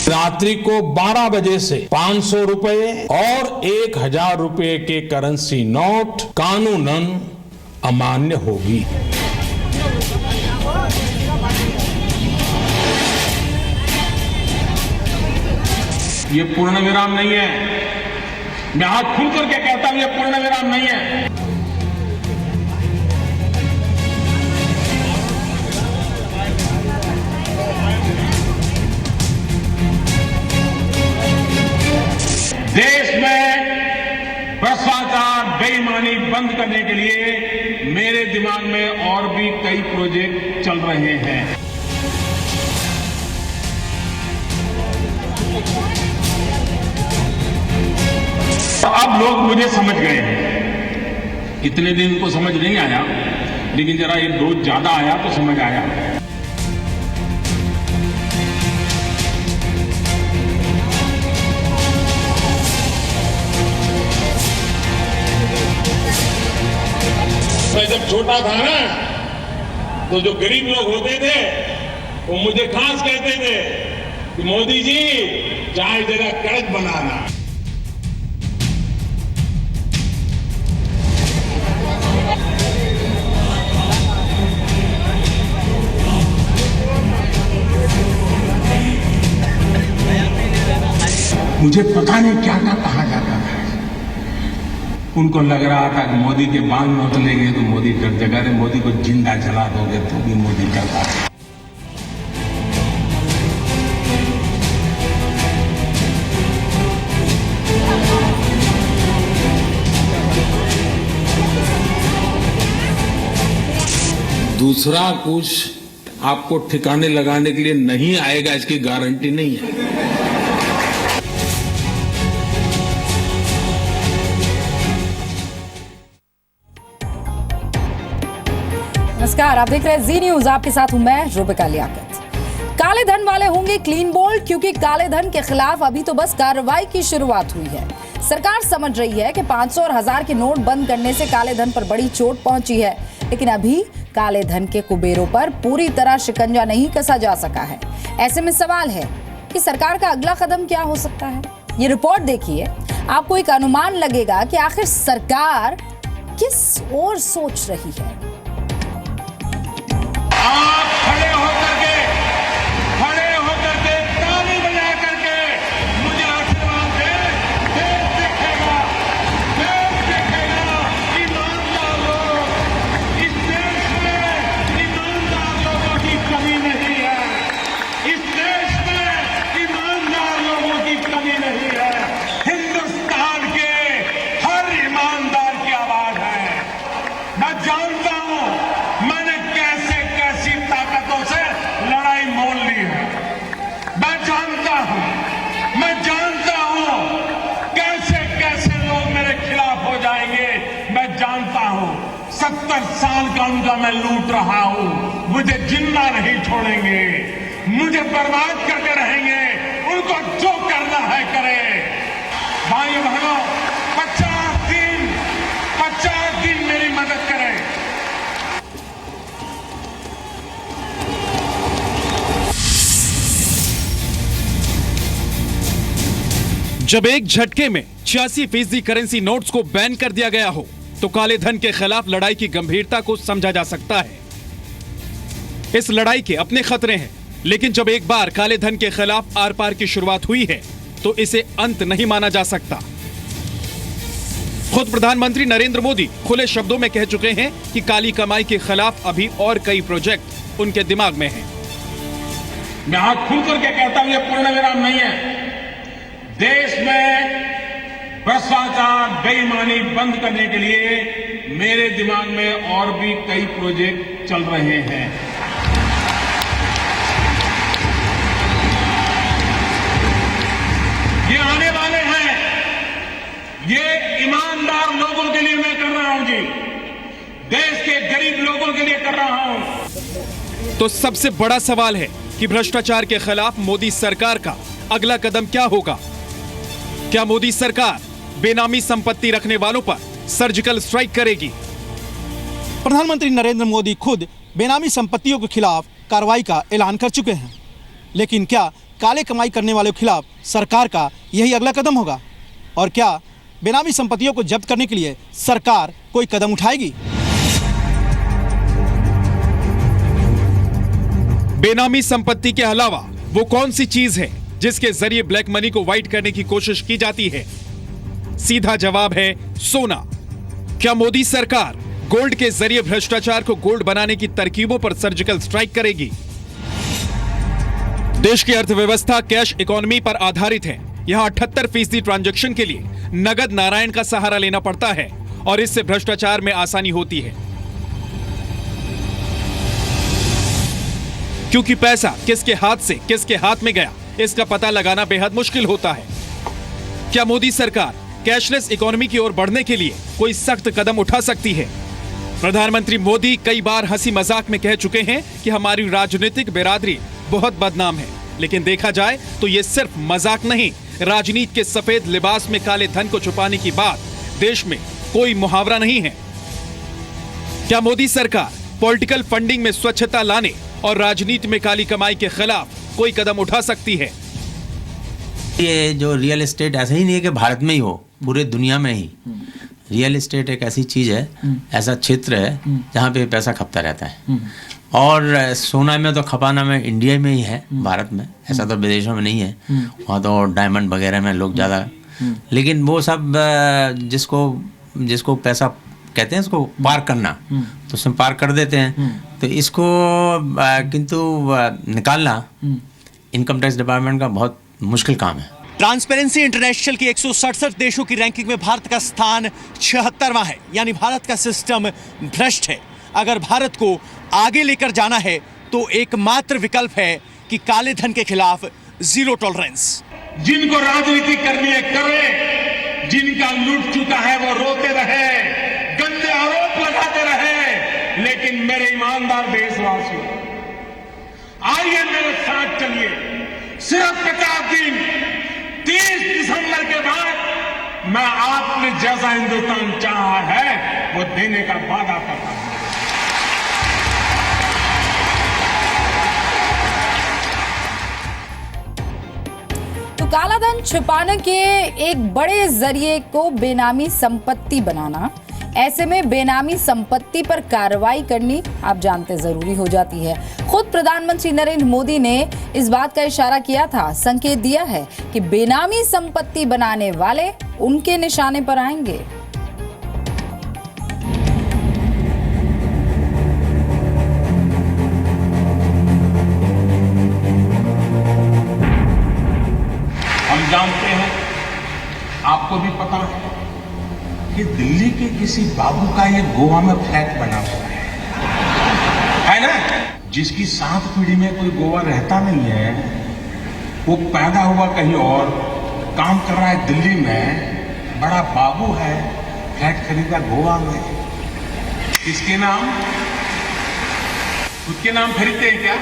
रात्रि को 12 बजे से 500 रुपए और 1000 रुपए के करेंसी नोट कानूनन अमान्य होगी। ये पूर्ण विराम नहीं है। मैं हाथ खुल करके कहता हूं, ये पूर्ण विराम नहीं है। देश में भ्रष्टाचार, बेईमानी बंद करने के लिए मेरे दिमाग में और भी कई प्रोजेक्ट चल रहे हैं। अब लोग मुझे समझ गए हैं। इतने दिन को समझ नहीं आया, लेकिन जरा ये डोज ज्यादा आया तो समझ आया। मैं जब छोटा था ना, तो जो गरीब लोग होते थे वो मुझे खास कहते थे कि मोदी जी चाय जरा कड़क बनाना। मुझे पता नहीं क्या क्या कहा जाता था। उनको लग रहा था कि मोदी के बाल नोच लेंगे तो मोदी डर जाएगा, अरे मोदी को जिंदा जला दोगे तो भी मोदी डरता है। दूसरा कुछ आपको ठिकाने लगाने के लिए नहीं आएगा, इसकी गारंटी नहीं है। नमस्कार, आप देख रहे हैं जी न्यूज। आपके साथ हूं मैं रुबिका लियाकत। काले धन वाले होंगे क्लीन बोल्ड, क्योंकि काले धन के खिलाफ अभी तो बस कार्रवाई की शुरुआत हुई है। सरकार समझ रही है कि 500 और 1000 के नोट बंद करने से काले धन पर बड़ी चोट पहुंची है, लेकिन अभी काले धन के कुबेरों पर पूरी तरह शिकंजा नहीं कसा जा सका है। ऐसे में सवाल है कि सरकार का अगला कदम क्या हो सकता है। ये रिपोर्ट देखिए, आपको एक अनुमान लगेगा कि आखिर सरकार किस ओर सोच रही है। आप खड़े होकर के ताली बजा करके मुझे आशीर्वाद दें। देश देखेगा ईमानदार लोग। इस देश में ईमानदार लोगों की कमी नहीं है। इस देश में ईमानदार लोगों की कमी नहीं है। हिंदुस्तान के हर ईमानदार की आवाज है। मैं जानता हूं मैंने कैसे कैसी ताकतों से लड़ाई मोल ली है। मैं जानता हूं कैसे कैसे लोग मेरे खिलाफ हो जाएंगे। मैं जानता हूं 70 साल का उनका मैं लूट रहा हूं। मुझे जिंदा नहीं छोड़ेंगे, मुझे बर्बाद करके रहेंगे। उनको जो करना है करें। भाइयों बहनों, 50 दिन मेरी मदद करें। जब एक झटके में 86% करेंसी नोट्स को बैन कर दिया गया हो, तो काले धन के खिलाफ लड़ाई की गंभीरता को समझा जा सकता है। इस लड़ाई के अपने खतरे हैं, लेकिन जब एक बार काले धन के खिलाफ आर पार की शुरुआत हुई है, तो इसे अंत नहीं माना जा सकता। खुद प्रधानमंत्री नरेंद्र मोदी खुले शब्दों में कह चुके हैं कि काली कमाई के खिलाफ अभी और कई प्रोजेक्ट उनके दिमाग में हैं। मैं हाथ खुल करके कहता हूं, यह पूर्ण विराम नहीं है। देश में भ्रष्टाचार, बेईमानी बंद करने के लिए मेरे दिमाग में और भी कई प्रोजेक्ट चल रहे हैं। ये आने वाले हैं। ये ईमानदार लोगों के लिए मैं कर रहा हूं जी। देश के गरीब लोगों के लिए कर रहा हूं। तो सबसे बड़ा सवाल है कि भ्रष्टाचार के खिलाफ मोदी सरकार का अगला कदम क्या होगा। क्या मोदी सरकार बेनामी संपत्ति रखने वालों पर सर्जिकल स्ट्राइक करेगी? प्रधानमंत्री नरेंद्र मोदी खुद बेनामी संपत्तियों के खिलाफ कार्रवाई का ऐलान कर चुके हैं, लेकिन क्या काले कमाई करने वालों के खिलाफ सरकार का यही अगला कदम होगा? और क्या बेनामी संपत्तियों को जब्त करने के लिए सरकार कोई कदम उठाएगी? बेनामी संपत्ति के अलावा वो कौन सी चीज है जिसके जरिए ब्लैक मनी को व्हाइट करने की कोशिश की जाती है? सीधा जवाब है सोना। क्या मोदी सरकार गोल्ड के जरिए भ्रष्टाचार को गोल्ड बनाने की तरकीबों पर सर्जिकल स्ट्राइक करेगी? देश की अर्थव्यवस्था कैश इकोनॉमी पर आधारित है। यहां 78% ट्रांजैक्शन के लिए नगद नारायण का सहारा लेना पड़ता है और इससे भ्रष्टाचार में आसानी होती है, क्योंकि पैसा किसके हाथ से किसके हाथ में गया इसका पता लगाना बेहद मुश्किल होता है। क्या मोदी सरकार कैशलेस इकोनॉमी की ओर बढ़ने के लिए कोई सख्त कदम उठा सकती है? प्रधानमंत्री मोदी कई बार हंसी मजाक में कह चुके हैं कि हमारी राजनीतिक बिरादरी बहुत बदनाम है, लेकिन देखा जाए तो यह सिर्फ मजाक नहीं, राजनीति के सफेद लिबास में काले धन को छुपाने की बात देश में कोई मुहावरा नहीं है। क्या मोदी सरकार पॉलिटिकल फंडिंग में स्वच्छता लाने और राजनीति में काली कमाई के खिलाफ कोई कदम उठा सकती है? ये जो रियल एस्टेट ऐसा ही नहीं है कि भारत में ही हो, पूरे दुनिया में ही रियल एस्टेट एक ऐसी चीज़ है, ऐसा क्षेत्र है जहाँ पे पैसा खपता रहता है। और सोना में तो खपाना में इंडिया में ही है, भारत में, ऐसा तो विदेशों में नहीं है। वहाँ तो डायमंड वगैरह में लोग ज़्यादा, लेकिन वो सब जिसको पैसा कहते हैं इसको पार करना, तो उसमें पार कर देते हैं। तो इसको किंतु निकालना इनकम टैक्स डिपार्टमेंट का बहुत मुश्किल काम है। ट्रांसपेरेंसी इंटरनेशनल की 167 देशों की रैंकिंग में भारत का स्थान 76वां है, यानी भारत का सिस्टम भ्रष्ट है। अगर भारत को आगे लेकर जाना है तो एकमात्र विकल्प है कि काले धन के खिलाफ जीरो टॉलरेंस। जिनको राजनीति करनी है करे, जिनका लूट चुका है वो रोते रहे, गंदे आरोप लगाते रहे, लेकिन मेरे ईमानदार देशवासियों, आइए मेरे साथ चलिए। सिर्फ 50 दिन, 30 दिसंबर के बाद मैं आपने जैसा हिंदुस्तान चाहा है वो देने का वादा करता हूं। तो काला धन छिपाने के एक बड़े जरिए को बेनामी संपत्ति बनाना, ऐसे में बेनामी संपत्ति पर कार्रवाई करनी आप जानते जरूरी हो जाती है। खुद प्रधानमंत्री नरेंद्र मोदी ने इस बात का इशारा किया था, संकेत दिया है कि बेनामी संपत्ति बनाने वाले उनके निशाने पर आएंगे। हम जानते हैं, आपको भी पता है कि दिल्ली के किसी बाबू का ये गोवा में फ्लैट बना हुआ है ना, जिसकी 7 पीढ़ी में कोई गोवा रहता नहीं है, वो पैदा हुआ कहीं और, काम कर रहा है दिल्ली में, बड़ा बाबू है, फ्लैट खरीदा गोवा में। किसके नाम? खुद के नाम खरीदते हैं क्या?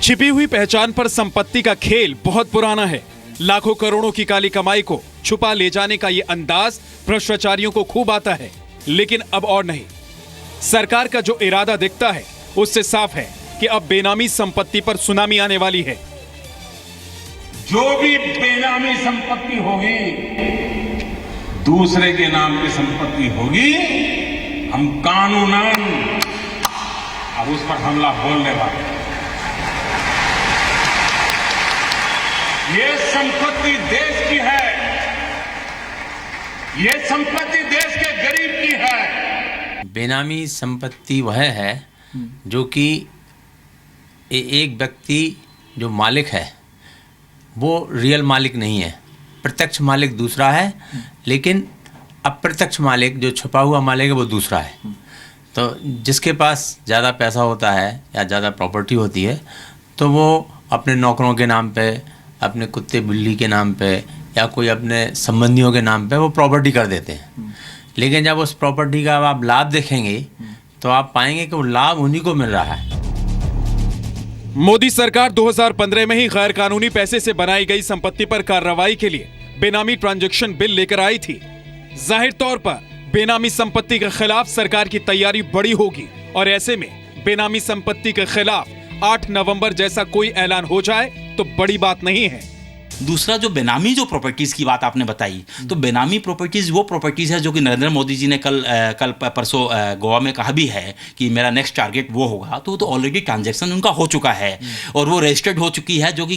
छिपी हुई पहचान पर संपत्ति का खेल बहुत पुराना है। लाखों करोड़ों की काली कमाई को छुपा ले जाने का ये अंदाज भ्रष्टाचारियों को खूब आता है, लेकिन अब और नहीं। सरकार का जो इरादा दिखता है उससे साफ है कि अब बेनामी संपत्ति पर सुनामी आने वाली है। जो भी बेनामी संपत्ति होगी, दूसरे के नाम की संपत्ति होगी, हम कानूनन अब उस पर हमला बोलने वाले। ये संपत्ति देश की है, ये संपत्ति देश के गरीब की है। बेनामी संपत्ति वह है जो कि एक व्यक्ति जो मालिक है वो रियल मालिक नहीं है, प्रत्यक्ष मालिक दूसरा है, लेकिन अप्रत्यक्ष मालिक जो छुपा हुआ मालिक है वो दूसरा है। तो जिसके पास ज़्यादा पैसा होता है या ज़्यादा प्रॉपर्टी होती है तो वो अपने नौकरों के नाम पे, अपने कुत्ते बिल्ली के नाम पे या कोई अपने संबंधियों के नाम पे वो प्रॉपर्टी कर देते हैं। लेकिन जब उस प्रॉपर्टी का आप लाभ देखेंगे तो आप पाएंगे कि वो लाभ उन्हीं को मिल रहा है। मोदी सरकार 2015 में ही गैर कानूनी पैसे से बनाई गई संपत्ति पर कार्रवाई के लिए बेनामी ट्रांजैक्शन बिल लेकर आई थी। जाहिर तौर पर बेनामी संपत्ति के खिलाफ सरकार की तैयारी बड़ी होगी और ऐसे में बेनामी संपत्ति के खिलाफ 8 नवंबर जैसा कोई ऐलान हो जाए तो बड़ी बात नहीं है। दूसरा जो बेनामी जो प्रॉपर्टीज की बात आपने बताई, तो बेनामी प्रॉपर्टीज वो प्रॉपर्टीज है जो कि नरेंद्र मोदी जी ने कल परसों गोवा में कहा भी है कि मेरा नेक्स्ट टारगेट वो होगा। तो ऑलरेडी ट्रांजैक्शन उनका हो चुका है और वो रजिस्टर्ड हो चुकी है, जो कि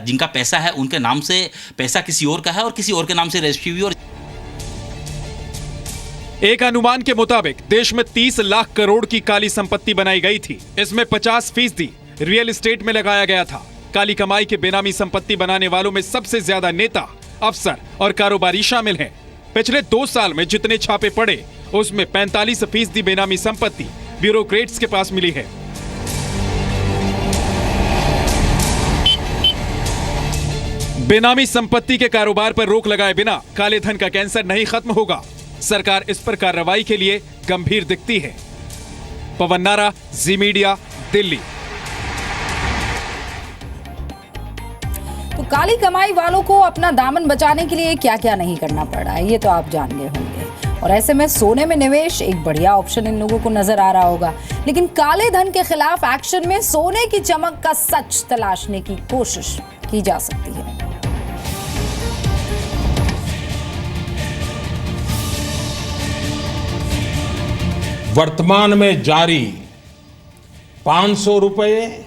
जिनका पैसा है उनके नाम से पैसा किसी और का है और किसी और के नाम से रजिस्ट्री हुई। और एक अनुमान के मुताबिक देश में 30 लाख करोड़ की काली संपत्ति बनाई गई थी। इसमें 50% रियल एस्टेट में लगाया गया था। काली कमाई के बेनामी संपत्ति बनाने वालों में सबसे ज्यादा नेता, अफसर और कारोबारी शामिल हैं। पिछले 2 साल में जितने छापे पड़े उसमें 45% बेनामी संपत्ति ब्यूरोक्रेट्स के पास मिली है। बेनामी संपत्ति के कारोबार पर रोक लगाए बिना काले धन का कैंसर नहीं खत्म होगा। सरकार इस पर कार्रवाई के लिए गंभीर दिखती है। पवन नारा, जी मीडिया, दिल्ली। तो काली कमाई वालों को अपना दामन बचाने के लिए क्या क्या नहीं करना पड़ रहा है, ये तो आप जान गए होंगे। और ऐसे में सोने में निवेश एक बढ़िया ऑप्शन इन लोगों को नजर आ रहा होगा। लेकिन काले धन के खिलाफ एक्शन में सोने की चमक का सच तलाशने की कोशिश की जा सकती है। वर्तमान में जारी 500 रुपए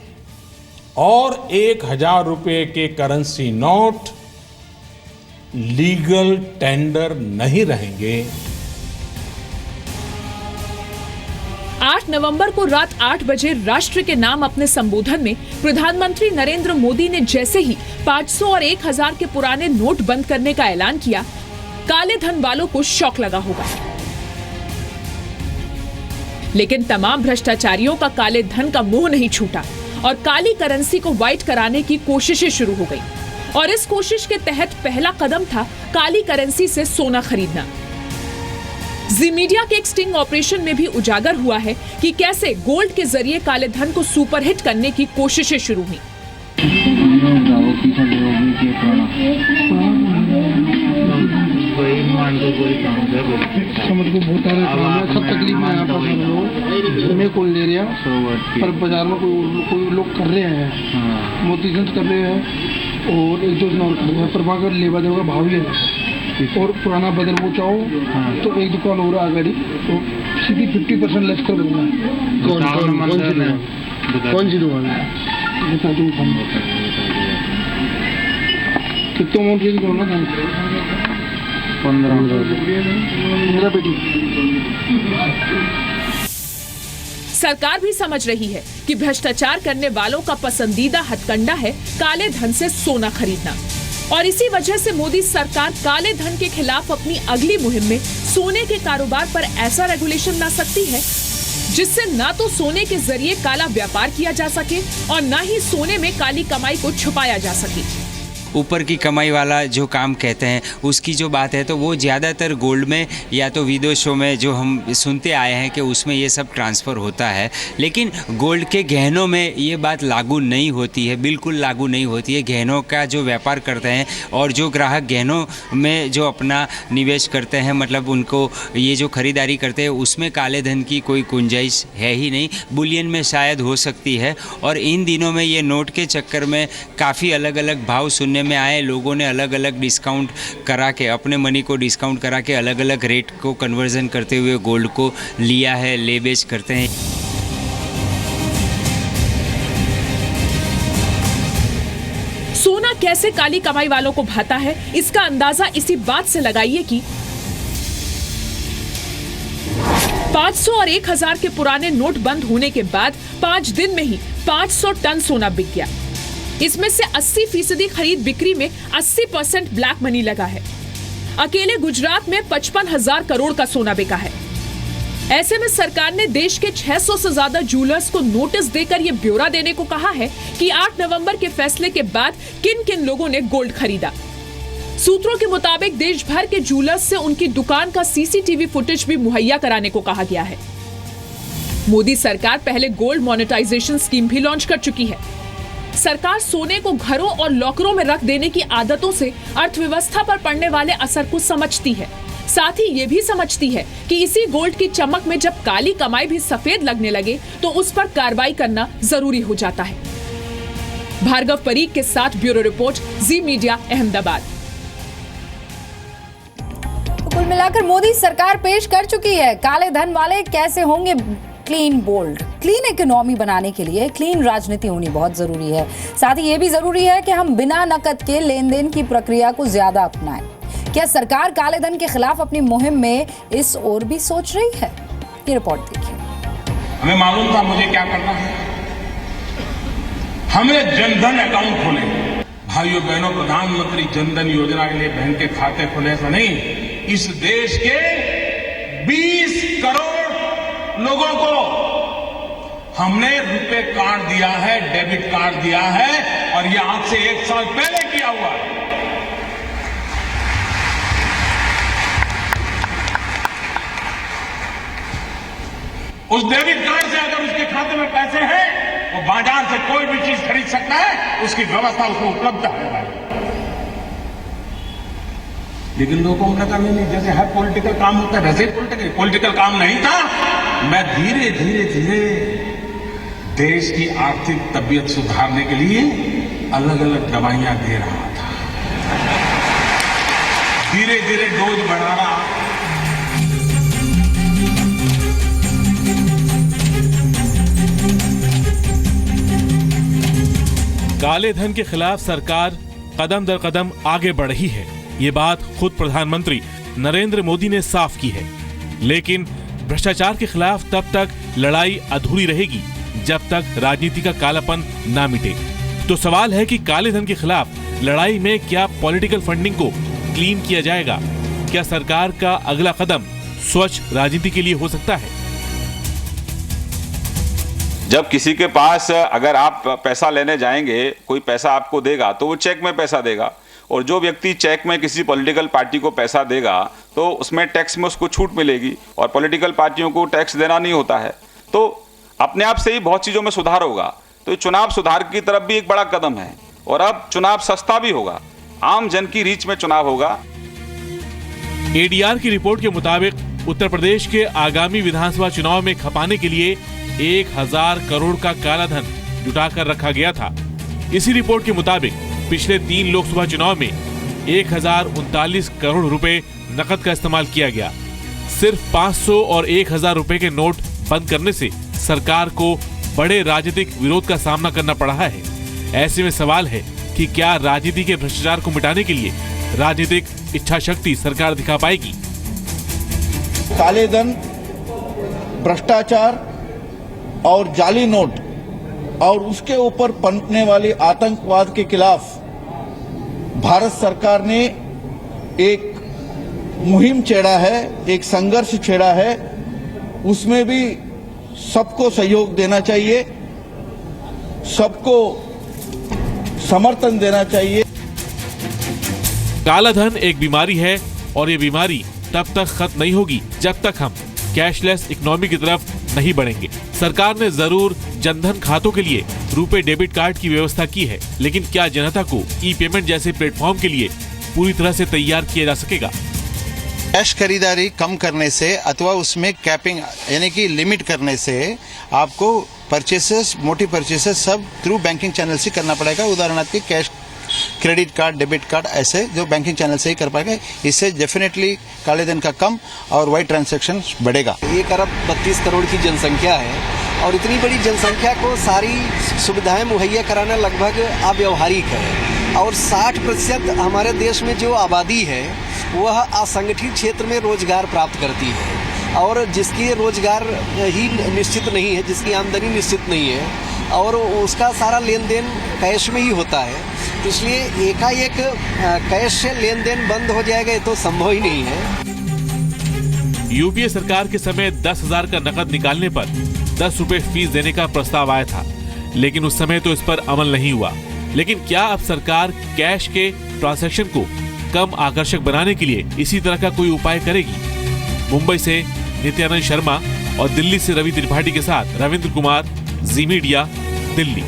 और 1000 रुपए के करेंसी नोट लीगल टेंडर नहीं रहेंगे। 8 नवंबर को रात 8 बजे राष्ट्र के नाम अपने संबोधन में प्रधानमंत्री नरेंद्र मोदी ने जैसे ही 500 और 1000 के पुराने नोट बंद करने का ऐलान किया, काले धन वालों को शॉक लगा होगा। लेकिन तमाम भ्रष्टाचारियों का काले धन का मोह नहीं छूटा और काली करेंसी को व्हाइट कराने की कोशिशें शुरू हो गई। और इस कोशिश के तहत पहला कदम था काली करेंसी से सोना खरीदना। जी मीडिया के एक स्टिंग ऑपरेशन में भी उजागर हुआ है कि कैसे गोल्ड के जरिए काले धन को सुपरहिट करने की कोशिशें शुरू हुई। समझ को बहुत सब तकलीफ में यहाँ पर सोने को ले रहे हैं, पर बाजार में कोई लोग कर रहे हैं, मोटिवेशन कर रहे हैं और एक दो और कर रहे हैं, पर अगर लेवा देवा भाव ही है और पुराना बदल वो चाहो तो एक दुकान हो रहा आगे तो सीधी 50% लेस कर दूंगा। कौन सी दुकान है बता दूँ? कितना अमाउंट की दुकान है? 15 पेटी। सरकार भी समझ रही है कि भ्रष्टाचार करने वालों का पसंदीदा हथकंडा है काले धन से सोना खरीदना। और इसी वजह से मोदी सरकार काले धन के खिलाफ अपनी अगली मुहिम में सोने के कारोबार पर ऐसा रेगुलेशन ला सकती है जिससे ना तो सोने के जरिए काला व्यापार किया जा सके और ना ही सोने में काली कमाई को छुपाया जा सके। ऊपर की कमाई वाला जो काम कहते हैं उसकी जो बात है तो वो ज़्यादातर गोल्ड में या तो विदेशों में जो हम सुनते आए हैं कि उसमें ये सब ट्रांसफ़र होता है, लेकिन गोल्ड के गहनों में ये बात लागू नहीं होती है, बिल्कुल लागू नहीं होती है। गहनों का जो व्यापार करते हैं और जो ग्राहक गहनों में जो अपना निवेश करते हैं, मतलब उनको ये जो ख़रीदारी करते हैं उसमें काले धन की कोई गुंजाइश है ही नहीं। बुलियन में शायद हो सकती है। और इन दिनों में ये नोट के चक्कर में काफ़ी अलग अलग भाव सुनने में आए। लोगों ने अलग अलग डिस्काउंट करा के, अपने मनी को डिस्काउंट करा के अलग अलग रेट को कन्वर्जन करते हुए गोल्ड को लिया है, ले बेच करते हैं। सोना कैसे काली कमाई वालों को भाता है, इसका अंदाजा इसी बात से लगाइए कि 500 और 1000 के पुराने नोट बंद होने के बाद 5 दिन में ही 500 टन सोना बिक गया। इसमें से 80% खरीद बिक्री में 80% ब्लैक मनी लगा है। अकेले गुजरात में 55,000 करोड़ का सोना बिका है। ऐसे में सरकार ने देश के 600 से ज्यादा ज्वेलर्स को नोटिस देकर यह ब्यौरा देने को कहा है कि 8 नवंबर के फैसले के बाद किन किन लोगों ने गोल्ड खरीदा। सूत्रों के मुताबिक देश भर के ज्वेलर्स से उनकी दुकान का सीसीटीवी फुटेज भी मुहैया कराने को कहा गया है। मोदी सरकार पहले गोल्ड मोनेटाइजेशन स्कीम भी लॉन्च कर चुकी है। सरकार सोने को घरों और लॉकरों में रख देने की आदतों से अर्थव्यवस्था पर पड़ने वाले असर को समझती है। साथ ही ये भी समझती है कि इसी गोल्ड की चमक में जब काली कमाई भी सफेद लगने लगे तो उस पर कार्रवाई करना जरूरी हो जाता है। भार्गव परीख के साथ ब्यूरो रिपोर्ट, जी मीडिया, अहमदाबाद। कुल मिलाकर मोदी सरकार पेश कर चुकी है काले धन वाले कैसे होंगे क्लीन बोल्ड। क्लीन इकोनॉमी बनाने के लिए क्लीन राजनीति होनी बहुत जरूरी है। साथ ही ये भी जरूरी है कि हम बिना नकद के लेन देन की प्रक्रिया को ज्यादा अपनाएं। क्या सरकार काले धन के खिलाफ अपनी मुहिम में इस ओर भी सोच रही है? ये रिपोर्ट देखिए। हमें मालूम था मुझे क्या करना है। हमने जनधन अकाउंट खोले। भाइयों बहनों, प्रधानमंत्री जनधन योजना के लिए बैंक के खाते खोले तो नहीं, इस देश के 20 करोड़ लोगों को हमने रुपए कार्ड दिया है, डेबिट कार्ड दिया है, और ये आज से 1 साल पहले किया हुआ है। उस डेबिट कार्ड से अगर उसके खाते में पैसे हैं, वो बाजार से कोई भी चीज खरीद सकता है, उसकी व्यवस्था उसको उपलब्ध है। लेकिन लोगों को लगा नहीं, जैसे हर पॉलिटिकल काम होता है वैसे ही पॉलिटिकल काम नहीं था। मैं धीरे धीरे धीरे देश की आर्थिक तबीयत सुधारने के लिए अलग अलग दवाइयां दे रहा था, धीरे धीरे डोज बढ़ा रहा। काले धन के खिलाफ सरकार कदम दर कदम आगे बढ़ रही है। ये बात खुद प्रधानमंत्री नरेंद्र मोदी ने साफ की है। लेकिन भ्रष्टाचार के खिलाफ तब तक लड़ाई अधूरी रहेगी जब तक राजनीति का कालापन ना मिटे। तो सवाल है कि काले धन के खिलाफ लड़ाई में क्या पॉलिटिकल फंडिंग को क्लीन किया जाएगा? क्या सरकार का अगला कदम स्वच्छ राजनीति के लिए हो सकता है? जब किसी के पास अगर आप पैसा लेने जाएंगे, कोई पैसा आपको देगा तो वो चेक में पैसा देगा, और जो व्यक्ति चेक में किसी पॉलिटिकल पार्टी को पैसा देगा तो उसमें टैक्स में उसको छूट मिलेगी, और पॉलिटिकल पार्टियों को टैक्स देना नहीं होता है। तो अपने आप से ही बहुत चीज़ों में सुधार होगा। तो ये चुनाव सुधार की तरफ भी एक बड़ा कदम है, और अब चुनाव सस्ता भी होगा, आम जन की रीच में चुनाव होगा। एडीआर की रिपोर्ट के मुताबिक उत्तर प्रदेश के आगामी विधानसभा चुनाव में खपाने के लिए 1000 करोड़ का काला धन जुटा कर रखा गया था। इसी रिपोर्ट के मुताबिक पिछले 3 लोकसभा चुनाव में 1039 करोड़ रुपए नकद का इस्तेमाल किया गया। सिर्फ 500 और 1000 रुपए के नोट बंद करने से सरकार को बड़े राजनीतिक विरोध का सामना करना पड़ा है। ऐसे में सवाल है कि क्या राजनीति के भ्रष्टाचार को मिटाने के लिए राजनीतिक इच्छा शक्ति सरकार दिखा पाएगी? काले धन, भ्रष्टाचार और जाली नोट और उसके ऊपर पनपने वाले आतंकवाद के खिलाफ भारत सरकार ने एक मुहिम छेड़ा है, एक संघर्ष छेड़ा है। उसमें भी सबको सहयोग देना चाहिए, सबको समर्थन देना चाहिए। काला धन एक बीमारी है, और ये बीमारी तब तक खत्म नहीं होगी जब तक हम कैशलेस इकोनॉमी की तरफ नहीं बढ़ेंगे। सरकार ने जरूर जनधन खातों के लिए रुपए डेबिट कार्ड की व्यवस्था की है, लेकिन क्या जनता को ई पेमेंट जैसे प्लेटफॉर्म के लिए पूरी तरह से तैयार किया जा सकेगा? कैश खरीदारी कम करने से अथवा उसमें कैपिंग यानी कि लिमिट करने से आपको परचेसेस, मोटी परचेसेस सब थ्रू बैंकिंग चैनल से करना पड़ेगा। उदाहरणार्थ के cash, credit card, debit card ऐसे जो बैंकिंग चैनल से ही कर पाएगा। इससे डेफिनेटली काले धन का कम और वाइट ट्रांजैक्शन बढ़ेगा। 1 अरब 32 करोड़ की जनसंख्या है, और इतनी बड़ी जनसंख्या को सारी सुविधाएं मुहैया कराना लगभग अव्यवहारिक है। और 60% हमारे देश में जो आबादी है वह असंगठित क्षेत्र में रोजगार प्राप्त करती है, और जिसकी रोजगार ही निश्चित नहीं है, जिसकी आमदनी निश्चित नहीं है, और उसका सारा लेन देन कैश में ही होता है। तो इसलिए एकाएक कैश से लेन देन बंद हो जाएगा ये तो संभव ही नहीं है। यूपीए सरकार के समय 10,000 का नकद निकालने पर 10 रुपए फीस देने का प्रस्ताव आया था, लेकिन उस समय तो इस पर अमल नहीं हुआ। लेकिन क्या अब सरकार कैश के ट्रांजैक्शन को कम आकर्षक बनाने के लिए इसी तरह का कोई उपाय करेगी? मुंबई से नित्यानंद शर्मा और दिल्ली से रवि त्रिपाठी के साथ रविंद्र कुमार, जी मीडिया, दिल्ली।